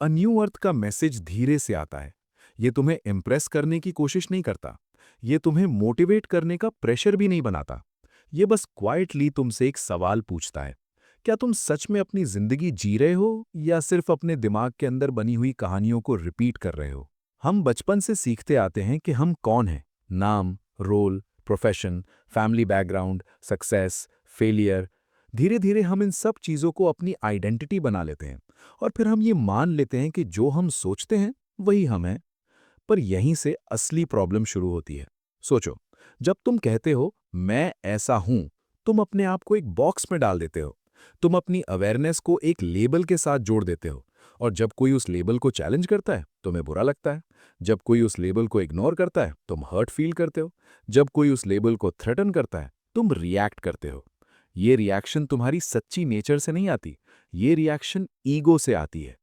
A new अर्थ का message धीरे से आता है। ये तुम्हें इम्प्रेस करने की कोशिश नहीं करता। ये तुम्हें मोटिवेट करने का प्रेशर भी नहीं बनाता। ये बस क्वाइटली तुमसे एक सवाल पूछता है। क्या तुम सच में अपनी जिंदगी जी रहे हो या सिर्फ अपने दिमाग के अंदर बनी हुई कहानियों को रिपीट कर रहे हो? हम बचपन से सीखते आते हैं कि हम कौन हैं। नाम, role, profession, family background, success, failure. धीरे धीरे हम इन सब चीज़ों को अपनी आइडेंटिटी बना लेते हैं और फिर हम ये मान लेते हैं कि जो हम सोचते हैं वही हम हैं। पर यहीं से असली प्रॉब्लम शुरू होती है। सोचो, जब तुम कहते हो मैं ऐसा हूं, तुम अपने आप को एक बॉक्स में डाल देते हो। तुम अपनी अवेयरनेस को एक लेबल के साथ जोड़ देते हो। और जब कोई उस लेबल को चैलेंज करता है, तुम्हें बुरा लगता है। जब कोई उस लेबल को इग्नोर करता है, तुम हर्ट फील करते हो। जब कोई उस लेबल को थ्रेटन करता है, तुम रिएक्ट करते हो। ये रिएक्शन तुम्हारी सच्ची नेचर से नहीं आती। ये रिएक्शन ईगो से आती है।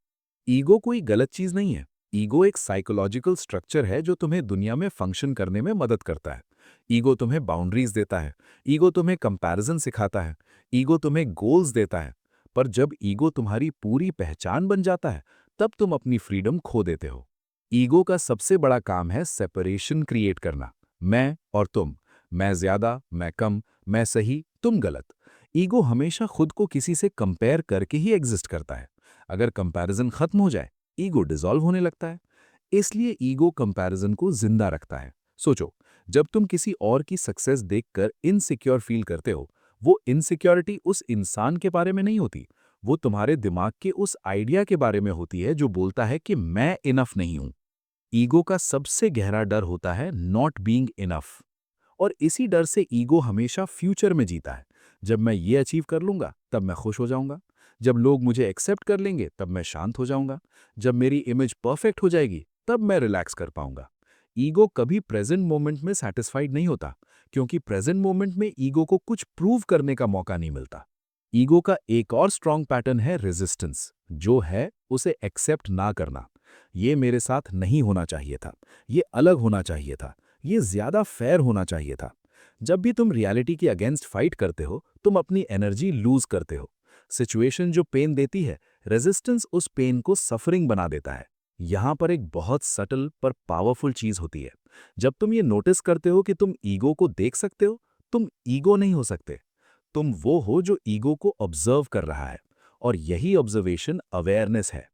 ईगो कोई गलत चीज नहीं है। ईगो एक साइकोलॉजिकल स्ट्रक्चर है जो तुम्हें दुनिया में फंक्शन करने में मदद करता है। ईगो तुम्हें बाउंड्रीज देता है। ईगो तुम्हें कंपैरिजन सिखाता है। ईगो तुम्हें गोल्स देता है। पर जब ईगो तुम्हारी पूरी पहचान बन जाता है, तब तुम अपनी फ्रीडम खो देते हो। ईगो का सबसे बड़ा काम है सेपरेशन क्रिएट करना। मैं और तुम, मैं ज्यादा, मैं कम, मैं सही, तुम गलत। ईगो हमेशा खुद को किसी से कंपेयर करके ही एग्जिस्ट करता है। अगर कंपैरिजन खत्म हो जाए, ईगो डिसॉल्व होने लगता है। इसलिए ईगो कंपैरिजन को जिंदा रखता है। सोचो, जब तुम किसी और की सक्सेस देखकर इनसिक्योर फील करते हो, वो इनसिक्योरिटी उस इंसान के बारे में नहीं होती। वो तुम्हारे दिमाग के उस आइडिया के बारे में होती है जो बोलता है कि मैं इनफ नहीं हूं। ईगो का सबसे गहरा डर होता है नॉट बीइंग इनफ। और इसी डर से ईगो हमेशा फ्यूचर में जीता है। जब मैं ये अचीव कर लूंगा, तब मैं खुश हो जाऊंगा। जब लोग मुझे एक्सेप्ट कर लेंगे, तब मैं शांत हो जाऊंगा। जब मेरी इमेज परफेक्ट हो जाएगी, तब मैं रिलैक्स कर पाऊंगा। ईगो कभी प्रेजेंट मोमेंट में सेटिस्फाइड नहीं होता, क्योंकि प्रेजेंट मोमेंट में ईगो को कुछ प्रूव करने का मौका नहीं मिलता। ईगो का एक और स्ट्रॉन्ग पैटर्न है रेजिस्टेंस, जो है उसे एक्सेप्ट ना करना। ये मेरे साथ नहीं होना चाहिए था, ये अलग होना चाहिए था, ये ज्यादा फेयर होना चाहिए था। जब भी तुम रियलिटी के अगेंस्ट फाइट करते हो, तुम अपनी एनर्जी लूज करते हो। सिचुएशन जो पेन देती है, रेजिस्टेंस उस पेन को सफरिंग बना देता है। यहां पर एक बहुत सटल पर पावरफुल चीज होती है। जब तुम ये नोटिस करते हो कि तुम ईगो को देख सकते हो, तुम ईगो नहीं हो सकते। तुम वो हो जो ईगो को ऑब्जर्व कर रहा है। और यही ऑब्जर्वेशन अवेयरनेस है।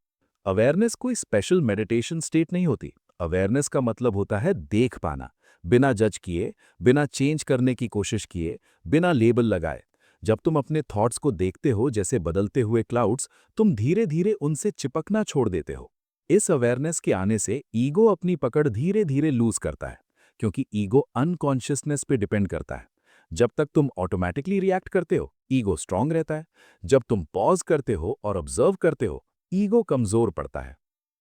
अवेयरनेस कोई स्पेशल मेडिटेशन स्टेट नहीं होती। अवेयरनेस का मतलब होता है देख पाना, बिना जज किए, बिना चेंज करने की कोशिश किए, बिना लेबल लगाए। जब तुम अपने थॉट्स को देखते हो जैसे बदलते हुए क्लाउड्स, तुम धीरे धीरे उनसे चिपकना छोड़ देते हो। इस अवेयरनेस के आने से ईगो अपनी पकड़ धीरे धीरे लूज करता है, क्योंकि ईगो अनकॉन्शियसनेस पे डिपेंड करता है। जब तक तुम ऑटोमेटिकली रिएक्ट करते हो, ईगो स्ट्रांग रहता है। जब तुम पॉज करते हो और ऑब्जर्व करते हो, ईगो कमजोर पड़ता है।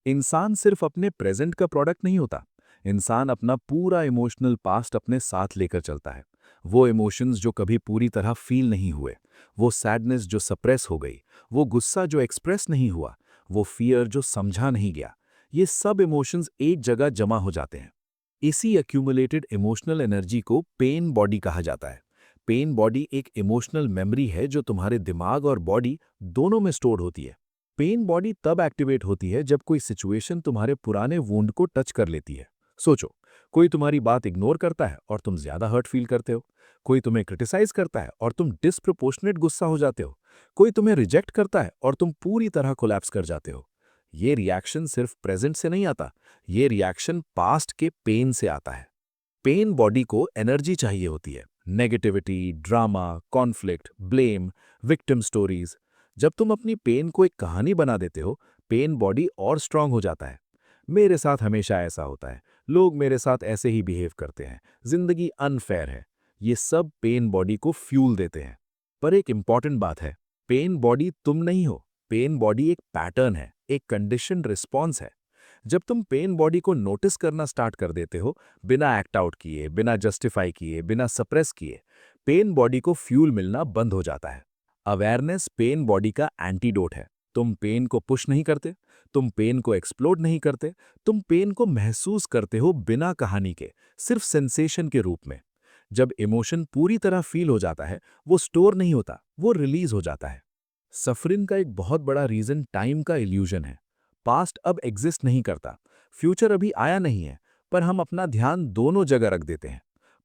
इंसान सिर्फ अपने प्रेजेंट का प्रोडक्ट नहीं होता। इंसान अपना पूरा इमोशनल पास्ट अपने साथ लेकर चलता है। वो इमोशंस जो कभी पूरी तरह फील नहीं हुए, वो सैडनेस जो सप्रेस हो गई, वो गुस्सा जो एक्सप्रेस नहीं हुआ, वो फियर जो समझा नहीं गया, ये सब इमोशंस एक जगह जमा हो जाते हैं। इसी एक्यूमुलेटेड इमोशनल एनर्जी को पेन बॉडी कहा जाता है। पेन बॉडी एक इमोशनल मेमोरी है जो तुम्हारे दिमाग और बॉडी दोनों में स्टोर्ड होती है। पेन बॉडी तब एक्टिवेट होती है जब कोई सिचुएशन तुम्हारे पुराने वुंड को टच कर लेती है। सोचो, कोई तुम्हारी बात इग्नोर करता है और तुम ज्यादा हर्ट फील करते हो। कोई तुम्हें क्रिटिसाइज करता है और तुम डिस्प्रपोर्शनेट गुस्सा हो जाते हो। कोई तुम्हें रिजेक्ट करता है और तुम पूरी तरह कोलैप्स कर जाते हो। ये रिएक्शन सिर्फ प्रेजेंट से नहीं आता, ये रिएक्शन पास्ट के पेन से आता है। पेन बॉडी को एनर्जी चाहिए होती है। Negativity, drama, conflict, blame, victim stories. जब तुम अपनी पेन को एक कहानी बना देते हो, पेन बॉडी और स्ट्रांग हो जाता है। मेरे साथ हमेशा ऐसा होता है, लोग मेरे साथ ऐसे ही बिहेव करते हैं, जिंदगी अनफेयर है। ये सब पेन बॉडी को फ्यूल देते हैं। पर एक इंपॉर्टेंट बात है, पेन बॉडी तुम नहीं हो। पेन बॉडी एक पैटर्न है, एक कंडीशन रिस्पॉन्स है। जब तुम पेन बॉडी को नोटिस करना स्टार्ट कर देते हो, बिना एक्ट आउट किए, बिना जस्टिफाई किए, बिना सप्रेस किए, पेन बॉडी को फ्यूल मिलना बंद हो जाता है। अवेयरनेस पेन बॉडी का एंटीडोट है। तुम पेन को पुश नहीं करते, तुम पेन को एक्सप्लोड नहीं करते, तुम पेन को महसूस करते हो बिना कहानी के, सिर्फ सेंसेशन के रूप में। जब इमोशन पूरी तरह फील हो जाता है, वो स्टोर नहीं होता, वो रिलीज हो जाता है। सफरिंग का एक बहुत बड़ा रीजन टाइम का इल्यूजन है। पास्ट अब एग्जिस्ट नहीं करता, फ्यूचर अभी आया नहीं है, पर हम अपना ध्यान दोनों जगह रख देते हैं।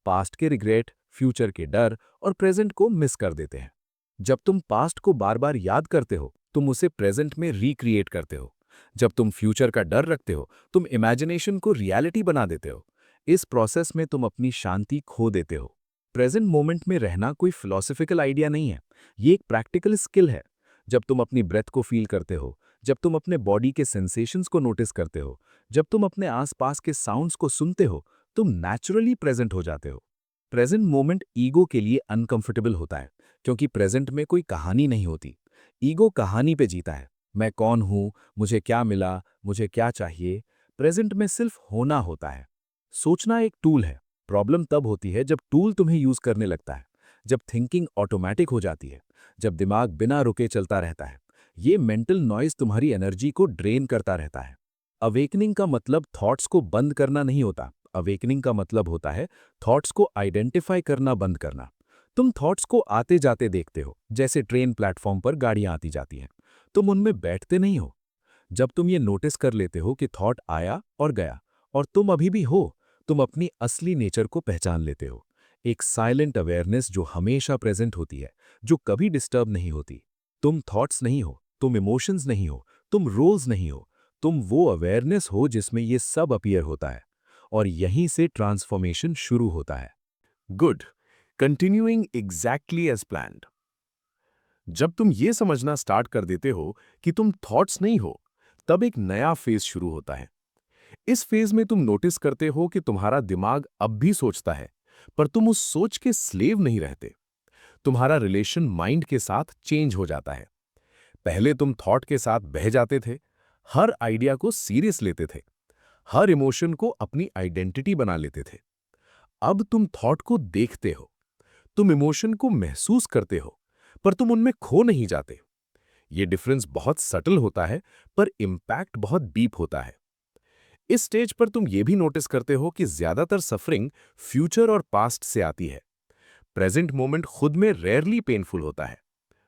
पास्ट के रिग्रेट, फ्यूचर के डर और प्रेजेंट को मिस कर देते हैं। जब तुम पास्ट को बार बार याद करते हो, तुम उसे प्रेजेंट में रिक्रिएट करते हो। जब तुम फ्यूचर का डर रखते हो, तुम इमेजिनेशन को रियलिटी बना देते हो। इस प्रोसेस में तुम अपनी शांति खो देते हो। प्रेजेंट मोमेंट में रहना कोई फिलोसॉफिकल आइडिया नहीं है, ये एक प्रैक्टिकल स्किल है। जब तुम अपनी ब्रेथ को फील करते हो, जब तुम अपने बॉडी के सेंसेशंस को नोटिस करते हो, जब तुम अपने आसपास के साउंड्स को सुनते हो, तुम नेचुरली प्रेजेंट हो जाते हो। प्रेजेंट मोमेंट ईगो के लिए अनकंफर्टेबल होता है, क्योंकि प्रेजेंट में कोई कहानी नहीं होती। ईगो कहानी पे जीता है, मैं कौन हूँ, मुझे क्या मिला, मुझे क्या चाहिए। प्रेजेंट में सिर्फ होना होता है। सोचना एक टूल है, प्रॉब्लम तब होती है जब टूल तुम्हें यूज करने लगता है, जब थिंकिंग ऑटोमेटिक हो जाती है, जब दिमाग बिना रुके चलता रहता है। ये मेंटल नॉइज तुम्हारी एनर्जी को ड्रेन करता रहता है। अवेकनिंग का मतलब थॉट्स को बंद करना नहीं होता, अवेकनिंग का मतलब होता है थॉट्स को आइडेंटिफाई करना बंद करना। तुम थॉट्स को आते जाते देखते हो, जैसे ट्रेन प्लेटफॉर्म पर गाड़ियां आती जाती हैं। तुम उनमें बैठते नहीं हो। जब तुम ये नोटिस कर लेते हो कि थॉट आया और गया और तुम अभी भी हो, तुम अपनी असली नेचर को पहचान लेते हो। एक साइलेंट अवेयरनेस जो हमेशा प्रेजेंट होती है, जो कभी डिस्टर्ब नहीं होती। तुम थॉट्स नहीं हो, तुम इमोशंस नहीं हो, तुम रोल्स नहीं हो। तुम वो अवेयरनेस हो जिसमें ये सब अपीयर होता है, और यहीं से ट्रांसफॉर्मेशन शुरू होता है। Good. Continuing exactly as planned. जब तुम ये समझना स्टार्ट कर देते हो कि तुम थॉट्स नहीं हो, तब एक नया फेज शुरू होता है। इस फेज में तुम नोटिस करते हो कि तुम्हारा दिमाग अब भी सोचता है, पर तुम उस सोच के स्लेव नहीं रहते। तुम्हारा रिलेशन माइंड के साथ चेंज हो जाता है। पहले तुम थॉट के साथ बह जाते थे, हर आइडिया को सीरियस लेते थे, हर इमोशन को अपनी आइडेंटिटी बना लेते थे। अब तुम थॉट को देखते हो, तुम इमोशन को महसूस करते हो, पर तुम उनमें खो नहीं जाते। ये डिफरेंस बहुत सटल होता है, पर इम्पैक्ट बहुत डीप होता है। इस स्टेज पर तुम ये भी नोटिस करते हो कि ज्यादातर सफरिंग फ्यूचर और पास्ट से आती है। प्रेजेंट मोमेंट खुद में रेयरली पेनफुल होता है।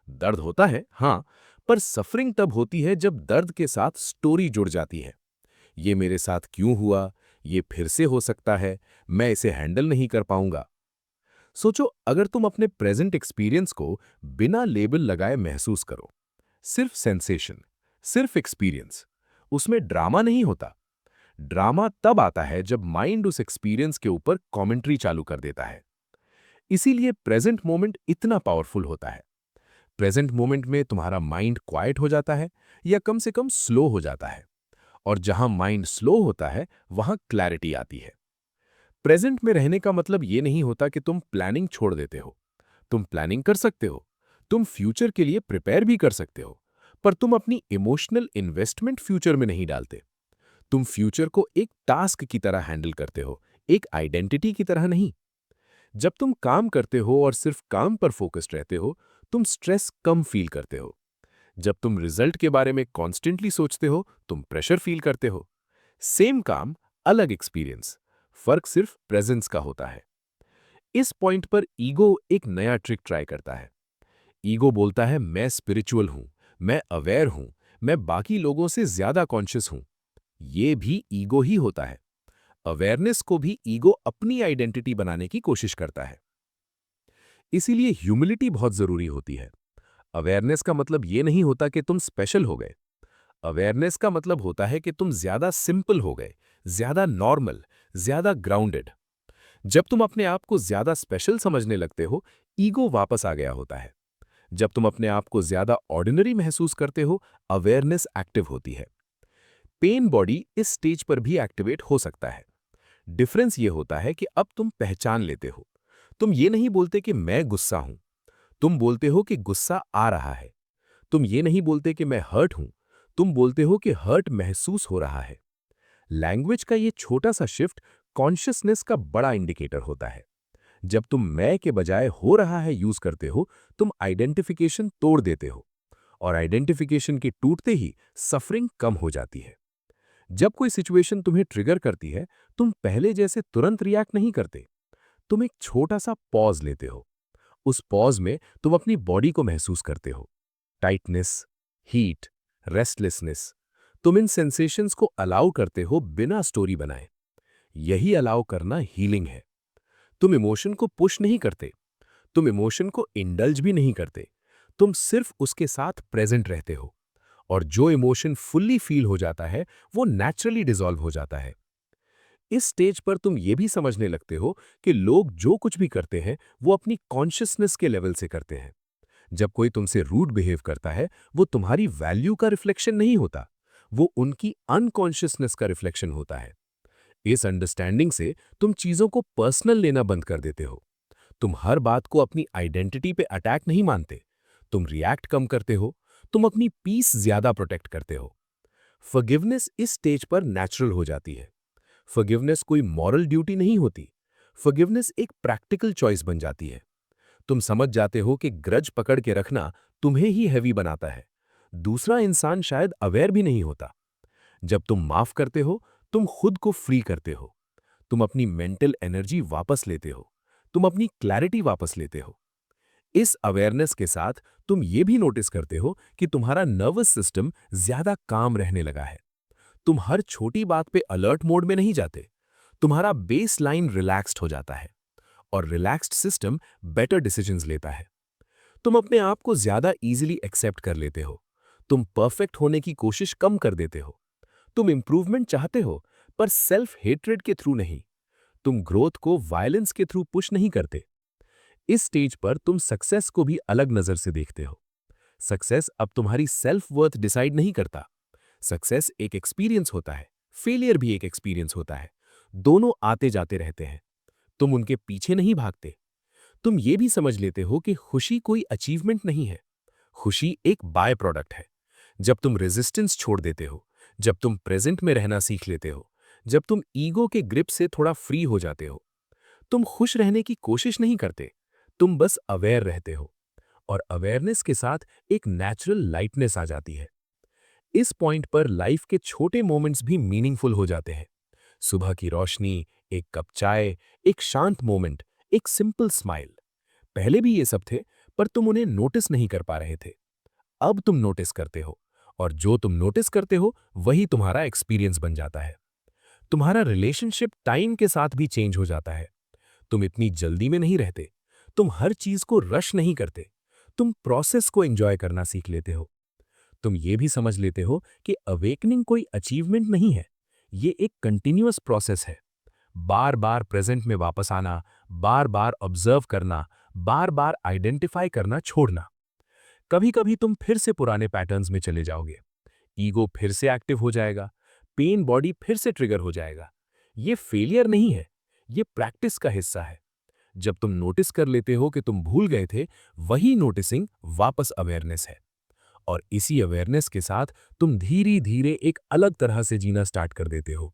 दर्द होता है, हाँ, पर सफरिंग तब होती है जब दर्द के साथ स्टोरी जुड़ जाती है। ये मेरे साथ क्यों हुआ, ये फिर से हो सकता है, मैं इसे हैंडल नहीं कर पाऊंगा। सोचो, अगर तुम अपने प्रेजेंट एक्सपीरियंस को बिना लेबल लगाए महसूस करो, सिर्फ सेंसेशन, सिर्फ एक्सपीरियंस, उसमें ड्रामा नहीं होता। ड्रामा तब आता है जब माइंड उस एक्सपीरियंस के ऊपर कमेंट्री चालू कर देता है। इसीलिए प्रेजेंट मोमेंट इतना पावरफुल होता है। प्रेजेंट मोमेंट में तुम्हारा माइंड क्वाइट हो जाता है, या कम से कम स्लो हो जाता है। और जहां माइंड स्लो होता है, वहां क्लैरिटी आती है। प्रेजेंट में रहने का मतलब ये नहीं होता कि तुम प्लानिंग छोड़ देते हो। तुम प्लानिंग कर सकते हो, तुम फ्यूचर के लिए प्रिपेयर भी कर सकते हो, पर तुम अपनी इमोशनल इन्वेस्टमेंट फ्यूचर में नहीं डालते। तुम फ्यूचर को एक टास्क की तरह हैंडल करते हो, एक आइडेंटिटी की तरह नहीं। जब तुम काम करते हो और सिर्फ काम पर फोकस्ड रहते हो, तुम स्ट्रेस कम फील करते हो। जब तुम रिजल्ट के बारे में कॉन्स्टेंटली सोचते हो, तुम प्रेशर फील करते हो। सेम काम, अलग एक्सपीरियंस, फर्क सिर्फ प्रेजेंस का होता है। इस पॉइंट पर ईगो एक नया ट्रिक ट्राई करता है। ईगो बोलता है, मैं स्पिरिचुअल हूं, मैं अवेयर हूं, मैं बाकी लोगों से ज्यादा कॉन्शियस हूं। ये भी ईगो ही होता है। अवेयरनेस को भी ईगो अपनी आइडेंटिटी बनाने की कोशिश करता है। इसीलिए ह्यूमिलिटी बहुत जरूरी होती है। अवेयरनेस का मतलब ये नहीं होता कि तुम स्पेशल हो गए। अवेयरनेस का मतलब होता है कि तुम ज्यादा सिंपल हो गए, ज्यादा नॉर्मल, ज्यादा ग्राउंडेड। जब तुम अपने आप को ज्यादा स्पेशल समझने लगते हो, ईगो वापस आ गया होता है। जब तुम अपने आप को ज्यादा ऑर्डिनरी महसूस करते हो, अवेयरनेस एक्टिव होती है। पेन बॉडी इस स्टेज पर भी एक्टिवेट हो सकता है। डिफरेंस ये होता है कि अब तुम पहचान लेते हो। तुम ये नहीं बोलते कि मैं गुस्सा हूं, तुम बोलते हो कि गुस्सा आ रहा है। तुम ये नहीं बोलते कि मैं हर्ट हूं, तुम बोलते हो कि हर्ट महसूस हो रहा है। लैंग्वेज का ये छोटा सा शिफ्ट कॉन्शियसनेस का बड़ा इंडिकेटर होता है। जब तुम मैं के बजाय हो रहा है यूज करते हो, तुम आइडेंटिफिकेशन तोड़ देते हो, और आइडेंटिफिकेशन के टूटते ही सफरिंग कम हो जाती है। जब कोई सिचुएशन तुम्हें ट्रिगर करती है, तुम पहले जैसे तुरंत रिएक्ट नहीं करते। तुम एक छोटा सा पॉज लेते हो। उस पॉज में तुम अपनी बॉडी को महसूस करते हो, टाइटनेस, हीट, रेस्टलेसनेस। तुम इन सेंसेशंस को अलाउ करते हो बिना स्टोरी बनाए। यही अलाउ करना हीलिंग है। तुम इमोशन को पुश नहीं करते, तुम इमोशन को इंडल्ज भी नहीं करते, तुम सिर्फ उसके साथ प्रेजेंट रहते हो। और जो इमोशन फुल्ली फील हो जाता है वो नेचुरली डिसॉल्व हो जाता है। इस स्टेज पर तुम ये भी समझने लगते हो कि लोग जो कुछ भी करते हैं वो अपनी कॉन्शियसनेस के लेवल से करते हैं। जब कोई तुमसे रूड बिहेव करता है वो तुम्हारी वैल्यू का रिफ्लेक्शन नहीं होता, वो उनकी अनकॉन्शियसनेस का रिफ्लेक्शन होता है। इस अंडरस्टैंडिंग से तुम चीजों को पर्सनल लेना बंद कर देते हो। तुम हर बात को अपनी आइडेंटिटी पे अटैक नहीं मानते, तुम रिएक्ट कम करते हो, तुम अपनी पीस ज्यादा प्रोटेक्ट करते हो। फॉरगिवनेस इस स्टेज पर नेचुरल हो जाती है। फॉरगिवनेस कोई मॉरल ड्यूटी नहीं होती, फॉरगिवनेस एक प्रैक्टिकल चॉइस बन जाती है। तुम समझ जाते हो कि ग्रज पकड़ के रखना तुम्हें ही हैवी बनाता है, दूसरा इंसान शायद अवेयर भी नहीं होता। जब तुम माफ करते हो तुम खुद को फ्री करते हो, तुम अपनी मेंटल एनर्जी वापस लेते हो, तुम अपनी क्लैरिटी वापस लेते हो। इस अवेयरनेस के साथ तुम ये भी नोटिस करते हो कि तुम्हारा नर्वस सिस्टम ज्यादा काम रहने लगा है। तुम हर छोटी बात पे अलर्ट मोड में नहीं जाते, तुम्हारा बेस लाइन रिलैक्स्ड हो जाता है और रिलैक्स्ड सिस्टम बेटर डिसीजंस लेता है। तुम अपने आप को ज्यादा इजीली एक्सेप्ट कर लेते हो, तुम परफेक्ट होने की कोशिश कम कर देते हो, तुम इंप्रूवमेंट चाहते हो पर सेल्फ हेट्रेड के थ्रू नहीं, तुम ग्रोथ को वायलेंस के थ्रू पुश नहीं करते। इस स्टेज पर तुम सक्सेस को भी अलग नजर से देखते हो। सक्सेस अब तुम्हारी सेल्फ वर्थ डिसाइड नहीं करता। सक्सेस एक एक्सपीरियंस होता है, फेलियर भी एक एक्सपीरियंस होता है, दोनों आते जाते रहते हैं। तुम उनके पीछे नहीं भागते। तुम ये भी समझ लेते हो कि खुशी कोई अचीवमेंट नहीं है, खुशी एक बाय प्रोडक्ट है। जब तुम रेजिस्टेंस छोड़ देते हो, जब तुम प्रेजेंट में रहना सीख लेते हो, जब तुम ईगो के ग्रिप से थोड़ा फ्री हो जाते हो, तुम खुश रहने की कोशिश नहीं करते, तुम बस अवेयर रहते हो। और अवेयरनेस के साथ एक नेचुरल लाइटनेस आ जाती है। इस पॉइंट पर लाइफ के छोटे मोमेंट्स भी मीनिंगफुल हो जाते हैं। सुबह की रोशनी, एक कप चाय, एक शांत मोमेंट, एक सिंपल स्माइल। पहले भी ये सब थे पर तुम उन्हें नोटिस नहीं कर पा रहे थे। अब तुम नोटिस करते हो और जो तुम नोटिस करते हो वही तुम्हारा एक्सपीरियंस बन जाता है। तुम्हारा रिलेशनशिप टाइम के साथ भी चेंज हो जाता है। तुम इतनी जल्दी में नहीं रहते, तुम हर चीज को रश नहीं करते, तुम प्रोसेस को एंजॉय करना सीख लेते हो। तुम ये भी समझ लेते हो कि अवेकनिंग कोई अचीवमेंट नहीं है, ये एक कंटिन्यूअस प्रोसेस है। बार बार प्रेजेंट में वापस आना, बार बार ऑब्जर्व करना, बार बार आइडेंटिफाई करना छोड़ना। कभी कभी तुम फिर से पुराने पैटर्न्स में चले जाओगे, ईगो फिर से एक्टिव हो जाएगा, पेन बॉडी फिर से ट्रिगर हो जाएगा। ये फेलियर नहीं है, ये प्रैक्टिस का हिस्सा है। जब तुम नोटिस कर लेते हो कि तुम भूल गए थे, वही नोटिसिंग वापस अवेयरनेस है। और इसी अवेयरनेस के साथ तुम धीरे धीरे एक अलग तरह से जीना स्टार्ट कर देते हो,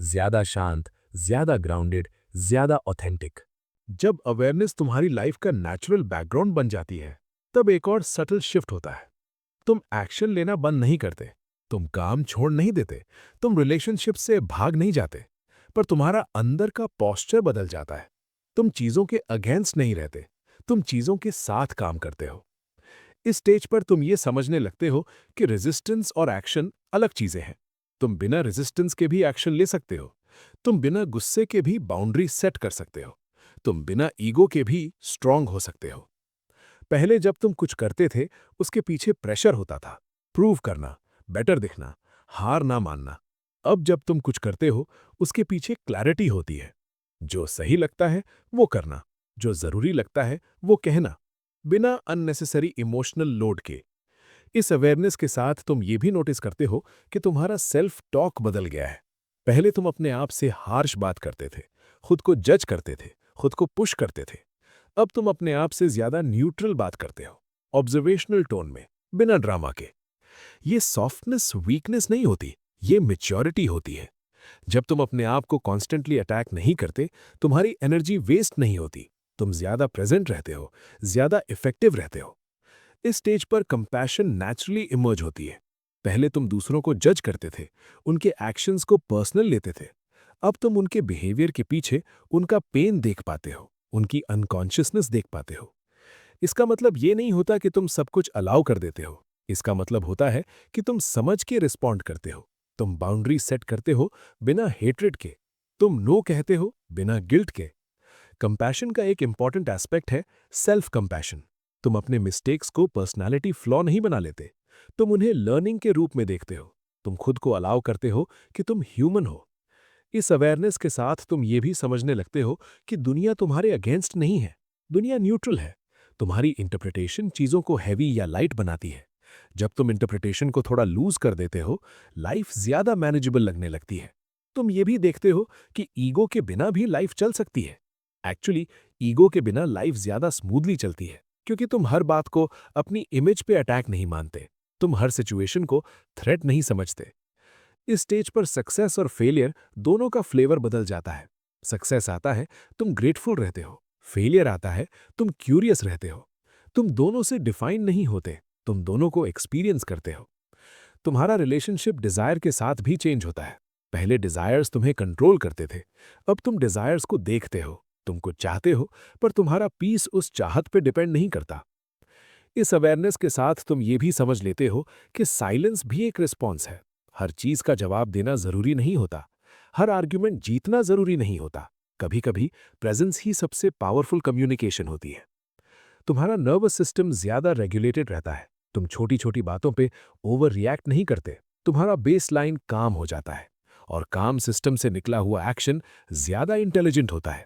ज्यादा शांत, ज्यादा ग्राउंडेड, ज्यादा ऑथेंटिक। जब अवेयरनेस तुम्हारी लाइफ का नेचुरल बैकग्राउंड बन जाती है, तब एक और सटल शिफ्ट होता है। तुम एक्शन लेना बंद नहीं करते, तुम काम छोड़ नहीं देते, तुम रिलेशनशिप से भाग नहीं जाते, पर तुम्हारा अंदर का पोस्चर बदल जाता है। तुम चीजों के अगेंस्ट नहीं रहते, तुम चीजों के साथ काम करते हो। इस स्टेज पर तुम ये समझने लगते हो कि रेजिस्टेंस और एक्शन अलग चीजें हैं। तुम बिना रेजिस्टेंस के भी एक्शन ले सकते हो, तुम बिना गुस्से के भी बाउंड्री सेट कर सकते हो, तुम बिना ईगो के भी स्ट्रांग हो सकते हो। पहले जब तुम कुछ करते थे उसके पीछे प्रेशर होता था, प्रूव करना, बेटर दिखना, हार ना मानना। अब जब तुम कुछ करते हो उसके पीछे क्लैरिटी होती है। जो सही लगता है वो करना, जो जरूरी लगता है वो कहना, बिना अननेसेसरी इमोशनल लोड के। इस अवेयरनेस के साथ तुम ये भी नोटिस करते हो कि तुम्हारा सेल्फ टॉक बदल गया है। पहले तुम अपने आप से हार्श बात करते थे, खुद को जज करते थे, खुद को पुश करते थे। अब तुम अपने आप से ज्यादा न्यूट्रल बात करते हो, ऑब्जर्वेशनल टोन में, बिना ड्रामा के। ये सॉफ्टनेस वीकनेस नहीं होती, ये मैच्योरिटी होती है। जब तुम अपने आप को कॉन्स्टेंटली अटैक नहीं करते, तुम्हारी एनर्जी वेस्ट नहीं होती, तुम ज्यादा प्रेजेंट रहते हो, ज्यादा इफेक्टिव रहते हो। इस स्टेज पर कंपैशन नेचुरली इमर्ज होती है। पहले तुम दूसरों को जज करते थे, उनके एक्शंस को पर्सनल लेते थे। अब तुम उनके बिहेवियर के पीछे उनका पेन देख पाते हो, उनकी अनकॉन्शियसनेस देख पाते हो। इसका मतलब ये नहीं होता कि तुम सब कुछ अलाउ कर देते हो, इसका मतलब होता है कि तुम समझ के रिस्पॉन्ड करते हो, तुम बाउंड्री सेट करते हो बिना हेट्रेड के, तुम नो कहते हो बिना गिल्ट के। कंपैशन का एक इंपॉर्टेंट एस्पेक्ट है सेल्फ कंपैशन। तुम अपने मिस्टेक्स को पर्सनालिटी फ्लॉ नहीं बना लेते, तुम उन्हें लर्निंग के रूप में देखते हो। तुम खुद को अलाउ करते हो कि तुम ह्यूमन हो। इस अवेयरनेस के साथ तुम ये भी समझने लगते हो कि दुनिया तुम्हारे अगेंस्ट नहीं है, दुनिया न्यूट्रल है। तुम्हारी इंटरप्रिटेशन चीजों को हैवी या लाइट बनाती है। जब तुम इंटरप्रिटेशन को थोड़ा लूज कर देते हो, लाइफ ज्यादा मैनेजेबल लगने लगती है। तुम ये भी देखते हो कि ईगो के बिना भी लाइफ चल सकती है। एक्चुअली ईगो के बिना लाइफ ज्यादा स्मूथली चलती है, क्योंकि तुम हर बात को अपनी इमेज पे अटैक नहीं मानते, तुम हर सिचुएशन को थ्रेट नहीं समझते। इस स्टेज पर सक्सेस और फेलियर दोनों का फ्लेवर बदल जाता है। सक्सेस आता है, तुम ग्रेटफुल रहते हो। फेलियर आता है, तुम क्यूरियस रहते हो। तुम दोनों से डिफाइन नहीं होते, तुम दोनों को एक्सपीरियंस करते हो। तुम्हारा रिलेशनशिप डिजायर के साथ भी चेंज होता है। पहले डिजायर्स तुम्हें कंट्रोल करते थे, अब तुम डिजायर्स को देखते हो, तुमको चाहते हो, पर तुम्हारा पीस उस चाहत पे डिपेंड नहीं करता। इस अवेयरनेस के साथ तुम ये भी समझ लेते हो कि साइलेंस भी एक रिस्पॉन्स है। हर चीज का जवाब देना जरूरी नहीं होता, हर आर्ग्यूमेंट जीतना जरूरी नहीं होता। कभी कभी प्रेजेंस ही सबसे पावरफुल कम्युनिकेशन होती है। तुम्हारा नर्वस सिस्टम ज्यादा रेगुलेटेड रहता है, तुम छोटी छोटी बातों पे ओवर रिएक्ट नहीं करते। तुम्हारा बेस लाइन काम हो जाता है, और काम सिस्टम से निकला हुआ एक्शन ज्यादा इंटेलिजेंट होता है।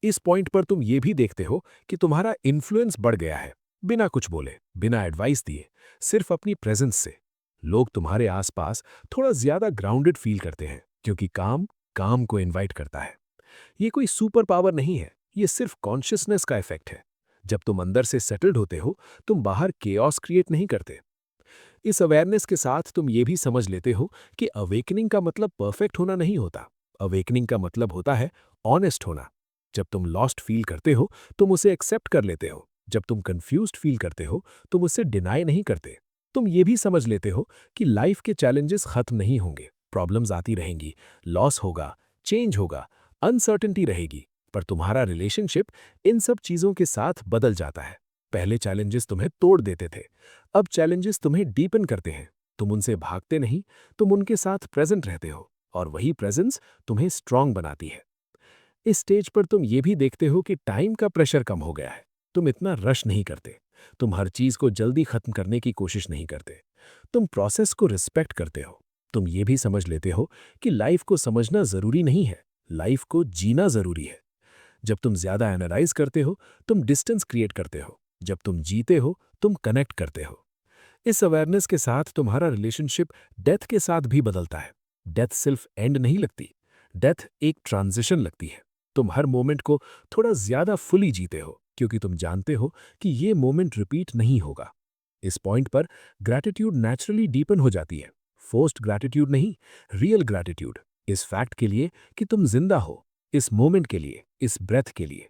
इस पॉइंट पर तुम ये भी देखते हो कि तुम्हारा इन्फ्लुएंस बढ़ गया है, बिना कुछ बोले, बिना एडवाइस दिए, सिर्फ अपनी प्रेजेंस से। लोग तुम्हारे आसपास थोड़ा ज्यादा ग्राउंडेड फील करते हैं, क्योंकि काम काम को इनवाइट करता है। ये कोई सुपर पावर नहीं है, ये सिर्फ कॉन्शियसनेस का इफेक्ट है। जब तुम अंदर से सेटल्ड होते हो, तुम बाहर केओस क्रिएट नहीं करते। इस अवेयरनेस के साथ तुम ये भी समझ लेते हो कि अवेकनिंग का मतलब परफेक्ट होना नहीं होता। अवेकनिंग का मतलब होता है ऑनेस्ट होना। जब तुम लॉस्ट फील करते हो, तुम उसे एक्सेप्ट कर लेते हो। जब तुम कंफ्यूज्ड फील करते हो, तुम उसे डिनाई नहीं करते। तुम ये भी समझ लेते हो कि लाइफ के चैलेंजेस खत्म नहीं होंगे, प्रॉब्लम्स आती रहेंगी, लॉस होगा, चेंज होगा, अनसर्टेनिटी रहेगी, पर तुम्हारा रिलेशनशिप इन सब चीजों के साथ बदल जाता है। पहले चैलेंजेस तुम्हें तोड़ देते थे, अब चैलेंजेस तुम्हें डीपन करते हैं। तुम उनसे भागते नहीं, तुम उनके साथ प्रेजेंट रहते हो, और वही प्रेजेंस तुम्हें स्ट्रांग बनाती है। इस स्टेज पर तुम ये भी देखते हो कि टाइम का प्रेशर कम हो गया है। तुम इतना रश नहीं करते, तुम हर चीज को जल्दी खत्म करने की कोशिश नहीं करते, तुम प्रोसेस को रिस्पेक्ट करते हो। तुम ये भी समझ लेते हो कि लाइफ को समझना जरूरी नहीं है, लाइफ को जीना जरूरी है। जब तुम ज्यादा एनालाइज करते हो, तुम डिस्टेंस क्रिएट करते हो। जब तुम जीते हो, तुम कनेक्ट करते हो। इस अवेयरनेस के साथ तुम्हारा रिलेशनशिप डेथ के साथ भी बदलता है। डेथ सिर्फ एंड नहीं लगती, डेथ एक ट्रांजिशन लगती है। तुम हर मोमेंट को थोड़ा ज्यादा फुली जीते हो, क्योंकि तुम जानते हो कि ये मोमेंट रिपीट नहीं होगा। इस पॉइंट पर ग्रैटिट्यूड नेचुरली डीपन हो जाती है। फोर्स्ड ग्रैटिट्यूड नहीं, रियल ग्रैटिट्यूड। इस फैक्ट के लिए कि तुम जिंदा हो, इस मोमेंट के लिए, इस ब्रेथ के लिए।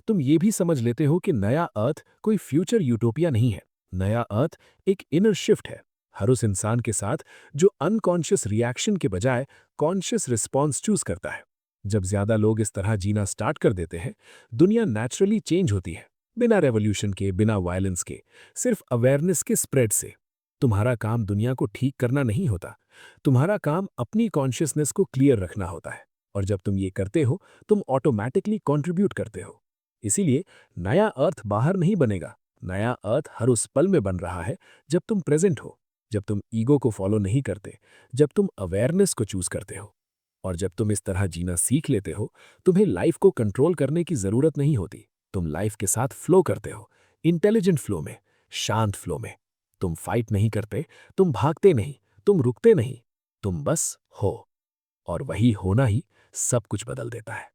तुम ये भी समझ लेते हो कि नया अर्थ कोई फ्यूचर यूटोपिया नहीं है। नया अर्थ एक इनर शिफ्ट है। हर उस इंसान के साथ जो अनकॉन्शियस रिएक्शन के बजाय कॉन्शियस रिस्पॉन्स चूज करता है। जब ज्यादा लोग इस तरह जीना स्टार्ट कर देते हैं, दुनिया नेचुरली चेंज होती है, बिना रेवोल्यूशन के, बिना वायलेंस के, सिर्फ अवेयरनेस के स्प्रेड से। तुम्हारा काम दुनिया को ठीक करना नहीं होता, तुम्हारा काम अपनी कॉन्शियसनेस को क्लियर रखना होता है। और जब तुम ये करते हो, तुम ऑटोमैटिकली कंट्रीब्यूट करते हो। इसीलिए नया अर्थ बाहर नहीं बनेगा, नया अर्थ हर उस पल में बन रहा है जब तुम प्रेजेंट हो, जब तुम ईगो को फॉलो नहीं करते, जब तुम अवेयरनेस को चूज करते हो। और जब तुम इस तरह जीना सीख लेते हो, तुम्हें लाइफ को कंट्रोल करने की जरूरत नहीं होती। तुम लाइफ के साथ फ्लो करते हो, इंटेलिजेंट फ्लो में, शांत फ्लो में। तुम फाइट नहीं करते, तुम भागते नहीं, तुम रुकते नहीं, तुम बस हो। और वही होना ही सब कुछ बदल देता है।